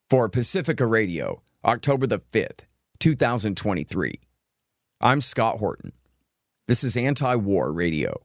for Pacifica Radio, October the 5th, 2023. I'm Scott Horton. This is Antiwar Radio.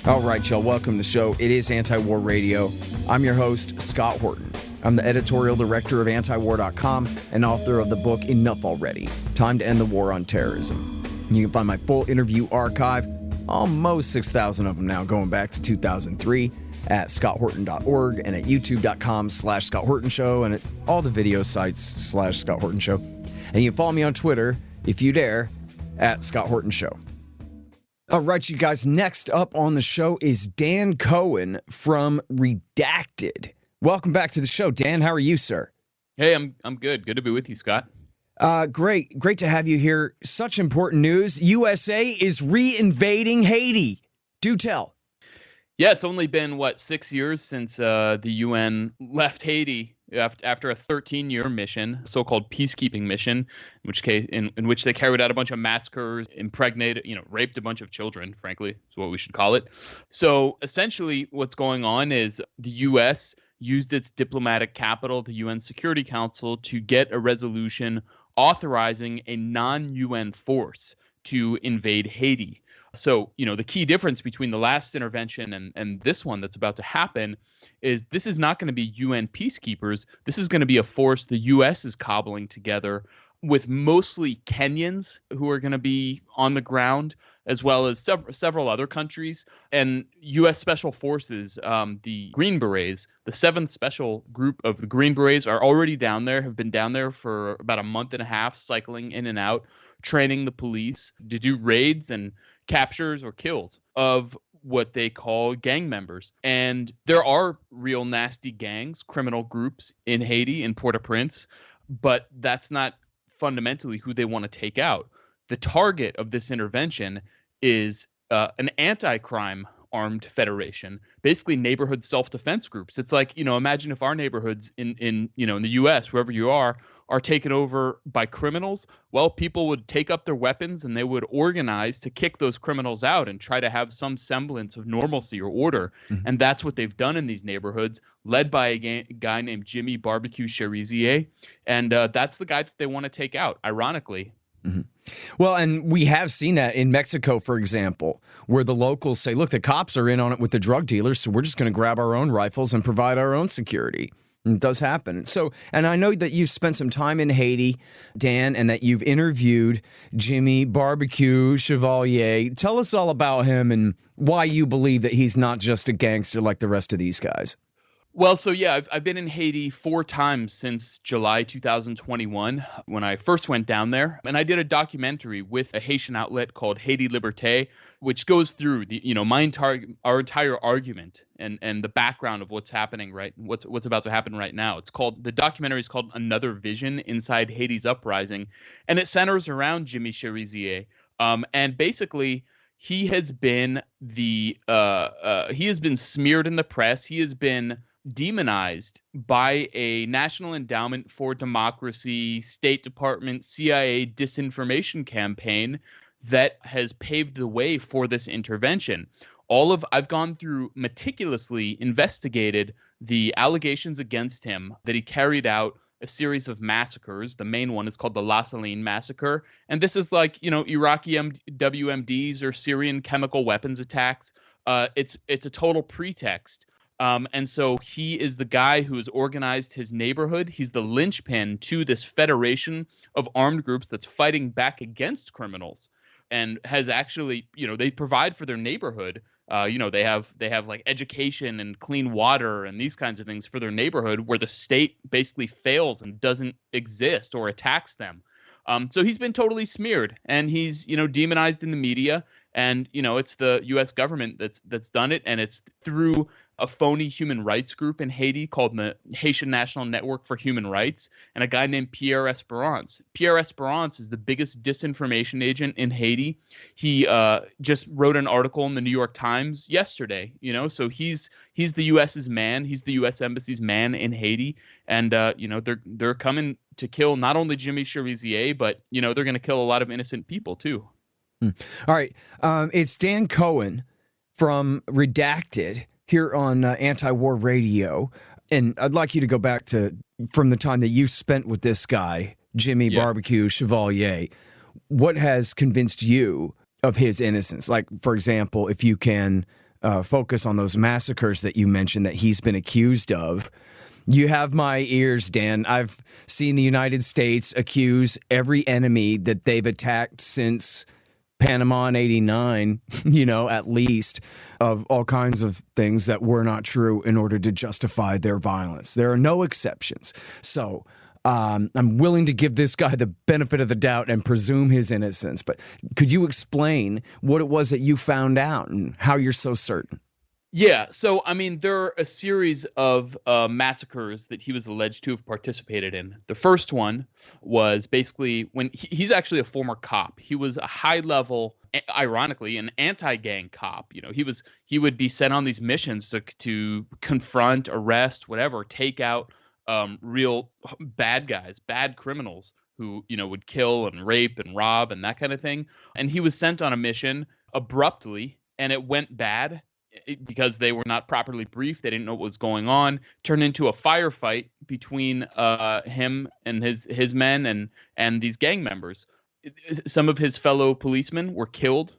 All right, y'all, welcome to the show. It is Antiwar Radio. I'm your host, Scott Horton. I'm the editorial director of Antiwar.com and author of the book Enough Already, Time to End the War on Terrorism. You can find my full interview archive, almost 6,000 of them now, going back to 2003, at scotthorton.org and at youtube.com/Scott Horton Show and at all the video sites /Scott Horton Show. And you can follow me on Twitter, if you dare, at Scott Horton Show. All right, you guys, next up on the show is Dan Cohen from Redacted. Welcome back to the show. Dan, how are you, sir? Hey, I'm good. Good to be with you, Scott. Great to have you here. Such important news. USA is re-invading Haiti. Do tell. Yeah, it's only been, 6 years since the UN left Haiti after a 13-year mission, so-called peacekeeping mission, in which they carried out a bunch of massacres, impregnated, raped a bunch of children, frankly, is what we should call it. So essentially what's going on is the U.S. used its diplomatic capital, the UN Security Council, to get a resolution authorizing a non-UN force to invade Haiti. So, the key difference between the last intervention and this one that's about to happen is this is not going to be UN peacekeepers. This is going to be a force the U.S. is cobbling together with mostly Kenyans who are going to be on the ground, as well as several other countries. And U.S. Special Forces, the Green Berets, the 7th Special Group of the Green Berets are already down there, have been down there for about a month and a half, cycling in and out, training the police to do raids and captures or kills of what they call gang members. And there are real nasty gangs, criminal groups in Haiti, in Port-au-Prince, but that's not fundamentally who they want to take out. The target of this intervention is an anti-crime armed federation, basically neighborhood self-defense groups. It's like, imagine if our neighborhoods in the U.S., wherever you are taken over by criminals. Well, people would take up their weapons and they would organize to kick those criminals out and try to have some semblance of normalcy or order. Mm-hmm. And that's what they've done in these neighborhoods, led by a guy named Jimmy Barbecue Cherizier. And that's the guy that they want to take out, ironically. Mm-hmm. Well, and we have seen that in Mexico, for example, where the locals say, look, the cops are in on it with the drug dealers, so we're just going to grab our own rifles and provide our own security. And it does happen. So, and I know that you've spent some time in Haiti, Dan, and that you've interviewed Jimmy Barbecue Chevalier. Tell us all about him and why you believe that he's not just a gangster like the rest of these guys. Well, so yeah, I've been in Haiti 4 times since July 2021 when I first went down there. And I did a documentary with a Haitian outlet called Haiti Liberté, which goes through our entire argument and the background of what's happening what's about to happen right now. The documentary is called Another Vision Inside Haiti's Uprising, and it centers around Jimmy Cherizier. And basically, he has been smeared in the press. He has been demonized by a National Endowment for Democracy, State Department, CIA disinformation campaign that has paved the way for this intervention. I've gone through, meticulously investigated the allegations against him that he carried out a series of massacres. The main one is called the La Saline massacre. And this is like, Iraqi WMDs or Syrian chemical weapons attacks. It's a total pretext. And so he is the guy who has organized his neighborhood. He's the linchpin to this federation of armed groups that's fighting back against criminals and has actually, they provide for their neighborhood. They have like education and clean water and these kinds of things for their neighborhood where the state basically fails and doesn't exist or attacks them. So he's been totally smeared and he's, demonized in the media. And, it's the U.S. government that's done it. And it's through a phony human rights group in Haiti called the Haitian National Network for Human Rights, and a guy named Pierre Esperance. Pierre Esperance is the biggest disinformation agent in Haiti. He just wrote an article in the New York Times yesterday. So he's the U.S.'s man. He's the U.S. Embassy's man in Haiti, and they're coming to kill not only Jimmy Cherizier, but they're going to kill a lot of innocent people too. All right, it's Dan Cohen from Redacted here on Antiwar Radio, and I'd like you to go back to from the time that you spent with this guy, Jimmy Barbecue Chevalier. What has convinced you of his innocence? Like, for example, if you can focus on those massacres that you mentioned that he's been accused of. You have my ears, Dan. I've seen the United States accuse every enemy that they've attacked since Panama in '89, at least, of all kinds of things that were not true in order to justify their violence. There are no exceptions. So I'm willing to give this guy the benefit of the doubt and presume his innocence. But could you explain what it was that you found out and how you're so certain? Yeah, so there are a series of massacres that he was alleged to have participated in. The first one was basically when he's actually a former cop. He was a high-level, ironically, an anti-gang cop. He would be sent on these missions to confront, arrest, whatever, take out real bad guys, bad criminals who would kill and rape and rob and that kind of thing. And he was sent on a mission abruptly, and it went bad. Because they were not properly briefed, they didn't know what was going on, turned into a firefight between him and his men and these gang members. Some of his fellow policemen were killed.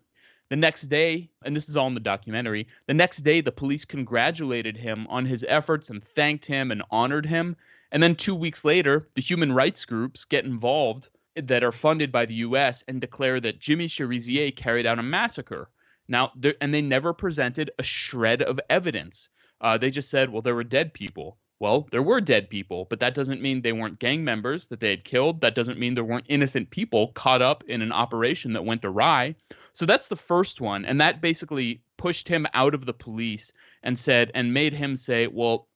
The next day, and this is all in the documentary, the next day the police congratulated him on his efforts and thanked him and honored him. And then 2 weeks later, the human rights groups get involved that are funded by the U.S. and declare that Jimmy Cherizier carried out a massacre. Now, they never presented a shred of evidence. They just said, well, there were dead people. Well, there were dead people, but that doesn't mean they weren't gang members that they had killed. That doesn't mean there weren't innocent people caught up in an operation that went awry. So that's the first one. And that basically pushed him out of the police and made him say, well,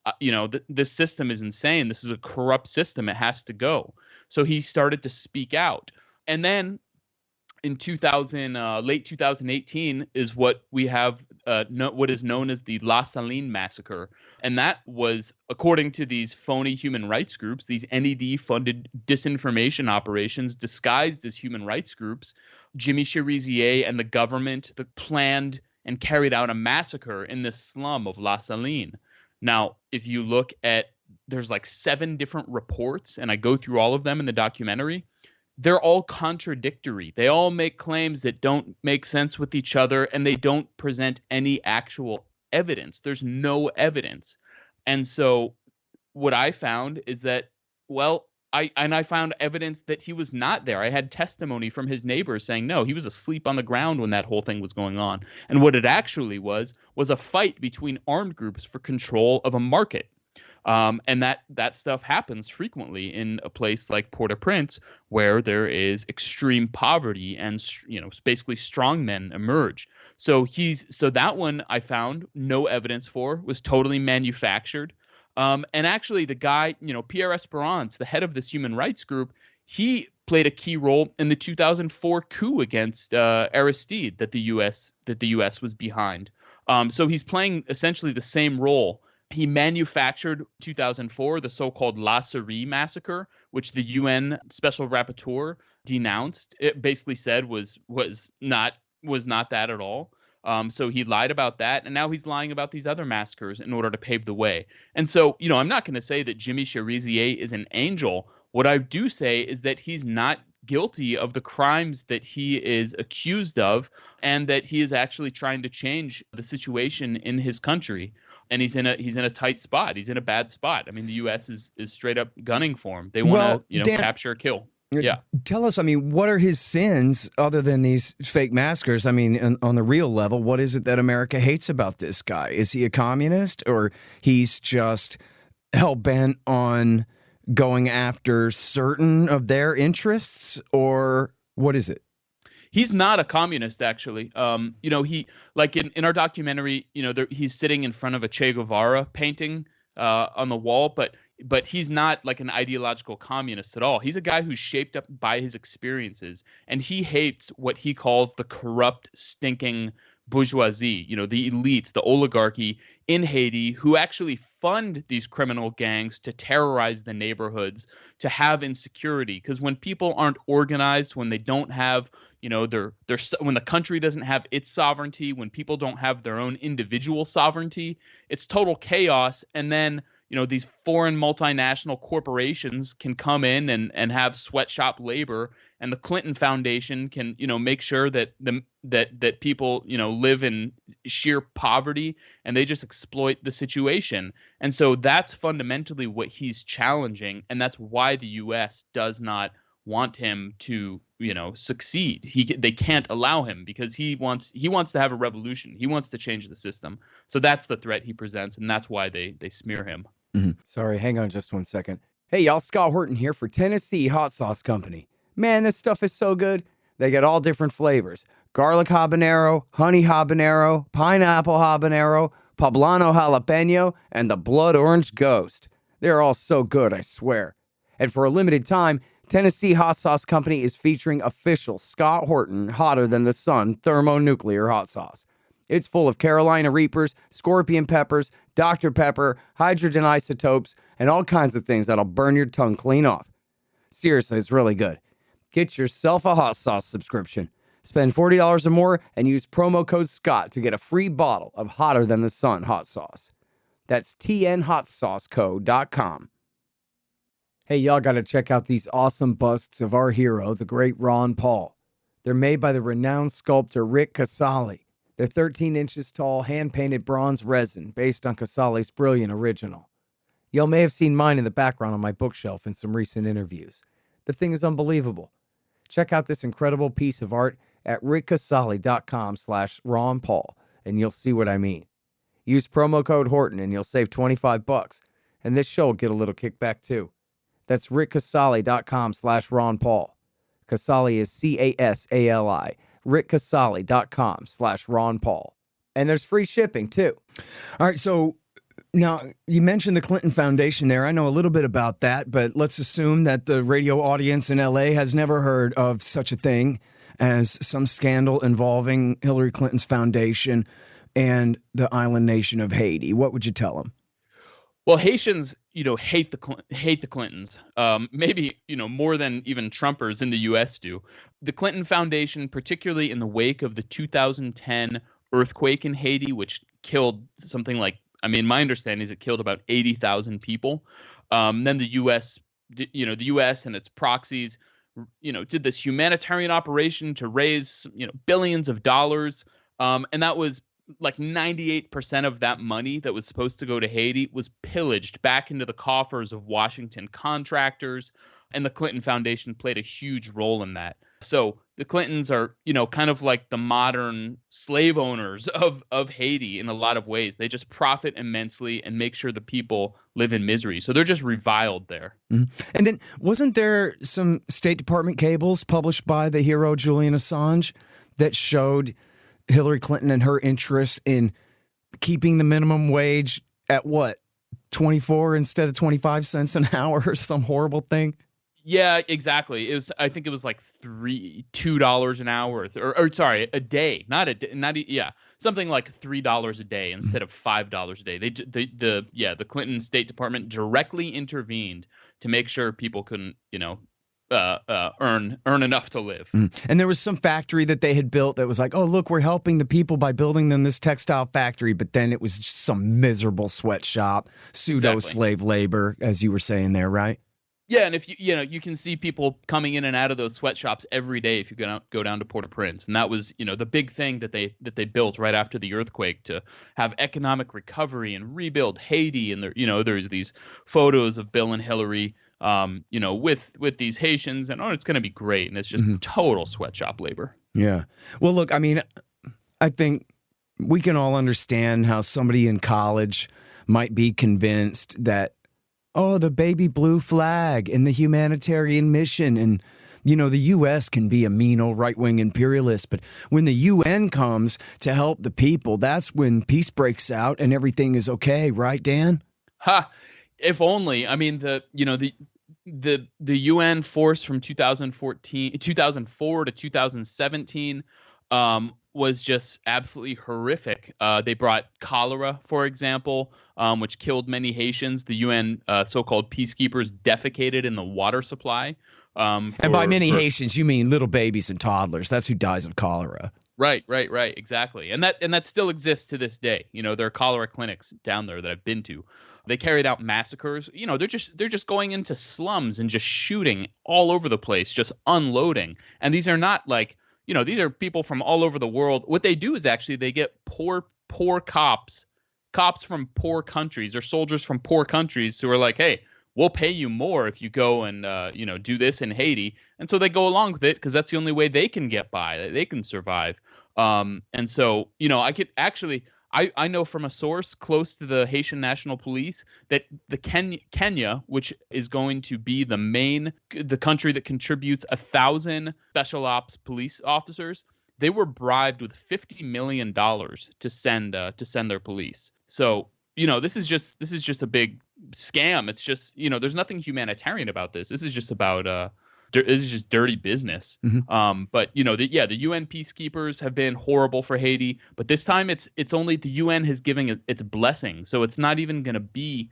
this system is insane. This is a corrupt system. It has to go. So he started to speak out. And then in late 2018 is what we have, what is known as the La Saline massacre. And that was, according to these phony human rights groups, these NED-funded disinformation operations disguised as human rights groups, Jimmy Cherizier and the government planned and carried out a massacre in this slum of La Saline. Now, if you look at, there's like 7 different reports, and I go through all of them in the documentary. They're all contradictory. They all make claims that don't make sense with each other, and they don't present any actual evidence. There's no evidence. And so what I found is that, I found evidence that he was not there. I had testimony from his neighbors saying, no, he was asleep on the ground when that whole thing was going on. And what it actually was a fight between armed groups for control of a market. And that stuff happens frequently in a place like Port-au-Prince, where there is extreme poverty and basically strongmen emerge. So that one I found no evidence for, was totally manufactured. And actually, the guy, Pierre Esperance, the head of this human rights group, he played a key role in the 2004 coup against Aristide that the U.S. was behind. So he's playing essentially the same role. He manufactured 2004 the so-called La Syrie massacre, which the UN Special Rapporteur denounced. It basically said was not that at all. So he lied about that, and now he's lying about these other massacres in order to pave the way. And so, I'm not going to say that Jimmy Cherizier is an angel. What I do say is that he's not guilty of the crimes that he is accused of, and that he is actually trying to change the situation in his country. And he's in a tight spot. He's in a bad spot. I mean, the U.S. is straight up gunning for him. They want to, capture or kill. Yeah. Tell us, what are his sins other than these fake massacres? On the real level, what is it that America hates about this guy? Is he a communist, or he's just hell-bent on going after certain of their interests, or what is it? He's not a communist, actually. He like in our documentary, he's sitting in front of a Che Guevara painting on the wall, but he's not like an ideological communist at all. He's a guy who's shaped up by his experiences, and he hates what he calls the corrupt, stinking bourgeoisie, the elites, the oligarchy in Haiti, who actually fund these criminal gangs to terrorize the neighborhoods, to have insecurity. Because when people aren't organized, when they don't have, when the country doesn't have its sovereignty, when people don't have their own individual sovereignty, it's total chaos. And then these foreign multinational corporations can come in and have sweatshop labor, and the Clinton Foundation can, make sure that that people, live in sheer poverty, and they just exploit the situation. And so that's fundamentally what he's challenging, and that's why the U.S. does not want him to, succeed. They can't allow him, because he wants to have a revolution. He wants to change the system. So that's the threat he presents, and that's why they smear him. Mm-hmm. Sorry, hang on just one second. Hey, y'all, Scott Horton here for Tennessee Hot Sauce Company. Man, this stuff is so good. They got all different flavors. Garlic habanero, honey habanero, pineapple habanero, poblano jalapeno, and the blood orange ghost. They're all so good, I swear. And for a limited time, Tennessee Hot Sauce Company is featuring official Scott Horton hotter than the sun thermonuclear hot sauce. It's full of Carolina Reapers, scorpion peppers, Dr. Pepper, hydrogen isotopes, and all kinds of things that'll burn your tongue clean off. Seriously, it's really good. Get yourself a hot sauce subscription. Spend $40 or more and use promo code SCOTT to get a free bottle of hotter than the sun hot sauce. That's tnhotsauceco.com. Hey, y'all got to check out these awesome busts of our hero, the great Ron Paul. They're made by the renowned sculptor Rick Casali. They're 13 inches tall, hand-painted bronze resin based on Casali's brilliant original. Y'all may have seen mine in the background on my bookshelf in some recent interviews. The thing is unbelievable. Check out this incredible piece of art at rickcasali.com/Ron Paul, and you'll see what I mean. Use promo code Horton and you'll save $25, and this show will get a little kickback too. That's rickcasali.com/Ron Paul. Casali is Casali. rickcasali.com/Ron Paul. And there's free shipping too. All right, so now you mentioned the Clinton Foundation there. I know a little bit about that, but let's assume that the radio audience in LA has never heard of such a thing as some scandal involving Hillary Clinton's foundation and the island nation of Haiti. What would you tell them? Well, Haitians, hate the Clintons, maybe, more than even Trumpers in the U.S. do. The Clinton Foundation, particularly in the wake of the 2010 earthquake in Haiti, which killed something like, my understanding is it killed about 80,000 people. Then the U.S., the U.S. and its proxies, did this humanitarian operation to raise, billions of dollars. And that was like 98% of that money that was supposed to go to Haiti was pillaged back into the coffers of Washington contractors, and the Clinton Foundation played a huge role in that. So the Clintons are, kind of like the modern slave owners of Haiti in a lot of ways. They just profit immensely and make sure the people live in misery. So they're just reviled there. Mm-hmm. And then wasn't there some State Department cables published by the hero Julian Assange that showed Hillary Clinton and her interests in keeping the minimum wage at what, 24 instead of 25 cents an hour or some horrible thing? Yeah, exactly. I think it was like $2 an hour, or sorry, a day, something like $3 a day instead of $5 a day. The Clinton State Department directly intervened to make sure people couldn't, earn enough to live. And there was some factory that they had built that was like, oh, look, we're helping the people by building them this textile factory. But then it was just some miserable sweatshop, pseudo-slave labor, as you were saying there, right? Yeah, and if you can see people coming in and out of those sweatshops every day if you go down to Port-au-Prince, and that was the big thing that they built right after the earthquake to have economic recovery and rebuild Haiti. And there's these photos of Bill and Hillary, with these Haitians, and it's going to be great, and it's just total sweatshop labor. Yeah. Well, look, I think we can all understand how somebody in college might be convinced that, oh, the baby blue flag and the humanitarian mission and The U.S. can be a mean old right-wing imperialist, but when the UN comes to help the people, that's when peace breaks out and everything is okay, right, Dan? Ha! If only. I mean, the UN force from 2004 to 2017 was just absolutely horrific. They brought cholera, for example, which killed many Haitians. The UN so-called peacekeepers defecated in the water supply. And by many Haitians, you mean little babies and toddlers. That's who dies of cholera. Right, exactly. And that still exists to this day. There are cholera clinics down there that I've been to. They carried out massacres. They're just going into slums and just shooting all over the place, just unloading. And these are not like, these are people from all over the world. What they do is actually they get poor cops from poor countries or soldiers from poor countries who are like, hey, we'll pay you more if you go and do this in Haiti. And so they go along with it because that's the only way they can get by, they can survive. And so, I know from a source close to the Haitian National Police that the Kenya, which is going to be the country that contributes 1,000 special ops police officers, they were bribed with $50 million to send their police. So, this is just a big scam. It's just, there's nothing humanitarian about this. This is just about this is just dirty business. Mm-hmm. But the UN peacekeepers have been horrible for Haiti, but this time it's only the UN has given its blessing, so it's not even going to be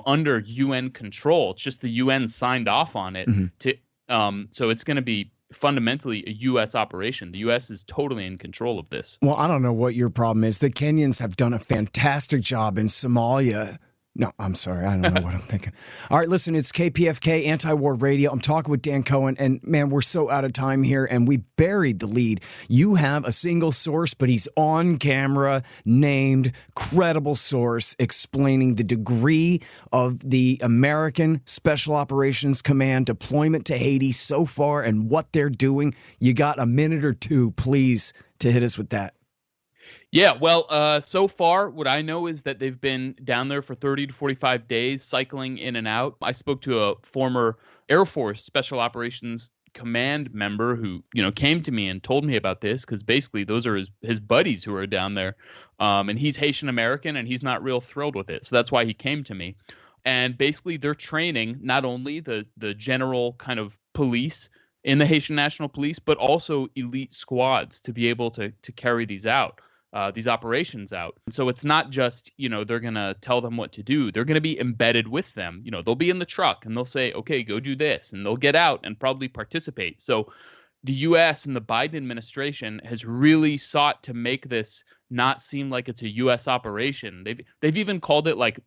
under UN control. It's just the UN signed off on it. Mm-hmm. So it's going to be fundamentally a U.S. operation. The U.S. is totally in control of this. Well, I don't know what your problem is. The Kenyans have done a fantastic job in Somalia. No, I'm sorry. I don't know what I'm thinking. All right, listen, it's KPFK, Anti-War Radio. I'm talking with Dan Cohen, and man, we're so out of time here, and we buried the lead. You have a single source, but he's on camera, named, credible source, explaining the degree of the American Special Operations Command deployment to Haiti so far and what they're doing. You got a minute or two, please, to hit us with that. Yeah, well, so far, what I know is that they've been down there for 30 to 45 days, cycling in and out. I spoke to a former Air Force Special Operations Command member who, came to me and told me about this because basically those are his buddies who are down there. And he's Haitian American and he's not real thrilled with it. So that's why he came to me. And basically they're training not only the general kind of police in the Haitian National Police, but also elite squads to be able to carry these out. These operations out. And so it's not just, they're going to tell them what to do. They're going to be embedded with them. They'll be in the truck and they'll say, okay, go do this. And they'll get out and probably participate. So the U.S. and the Biden administration has really sought to make this not seem like it's a U.S. operation. They've even called it like,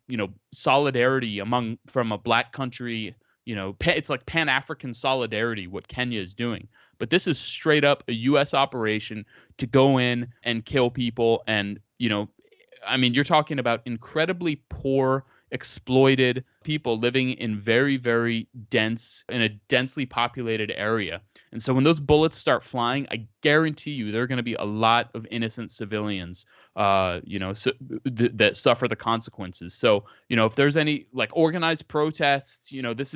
solidarity from a black country. It's like Pan-African solidarity, what Kenya is doing. But this is straight up a U.S. operation to go in and kill people. And, you're talking about incredibly poor, exploited people living in very, very in a densely populated area. And so when those bullets start flying, I guarantee you there are going to be a lot of innocent civilians, that suffer the consequences. So, if there's any like organized protests, this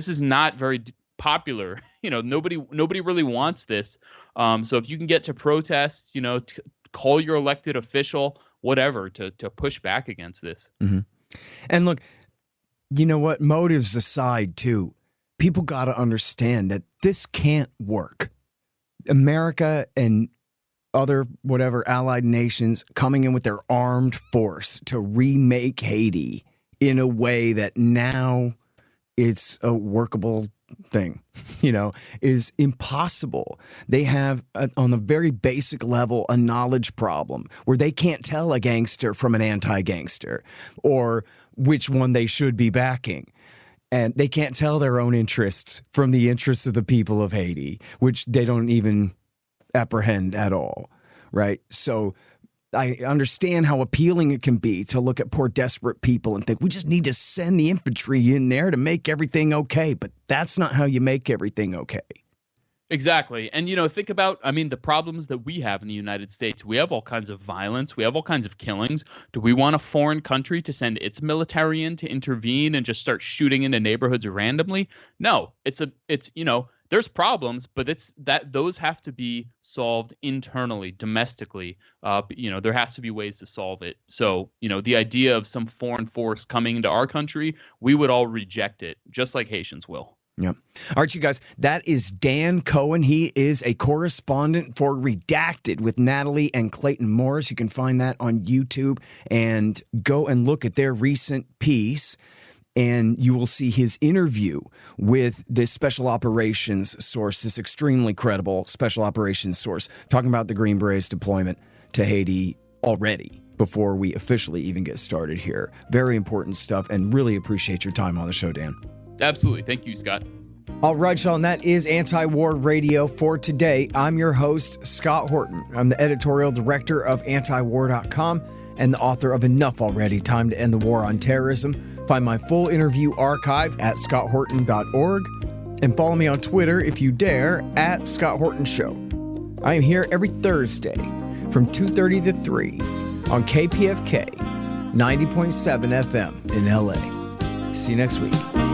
is not very popular. Nobody really wants this. So if you can get to protest, call your elected official, whatever, to push back against this. Mm-hmm. And look, you know what? Motives aside, too, people got to understand that this can't work. America and other whatever allied nations coming in with their armed force to remake Haiti in a way that now it's a workable thing, is impossible. They have, on a very basic level, a knowledge problem where they can't tell a gangster from an anti-gangster or which one they should be backing. And they can't tell their own interests from the interests of the people of Haiti, which they don't even apprehend at all, right? So I understand how appealing it can be to look at poor, desperate people and think, we just need to send the infantry in there to make everything okay. But that's not how you make everything okay. Exactly. And, think about, the problems that we have in the United States. We have all kinds of violence. We have all kinds of killings. Do we want a foreign country to send its military in to intervene and just start shooting into neighborhoods randomly? No, there's problems, but those have to be solved internally, domestically. There has to be ways to solve it. So, the idea of some foreign force coming into our country, we would all reject it, just like Haitians will. Yeah. All right, you guys, that is Dan Cohen. He is a correspondent for Redacted with Natalie and Clayton Morris. You can find that on YouTube and go and look at their recent piece. And you will see his interview with this special operations source, this extremely credible special operations source, talking about the Green Berets deployment to Haiti already before we officially even get started here. Very important stuff, and really appreciate your time on the show, Dan. Absolutely. Thank you, Scott. All right, Sean, that is Anti-War Radio for today. I'm your host, Scott Horton. I'm the editorial director of Antiwar.com and the author of Enough Already, Time to End the War on Terrorism. Find my full interview archive at scotthorton.org and follow me on Twitter if you dare at Scott Horton Show. I am here every Thursday from 2:30 to 3 on KPFK 90.7 FM in LA. See you next week.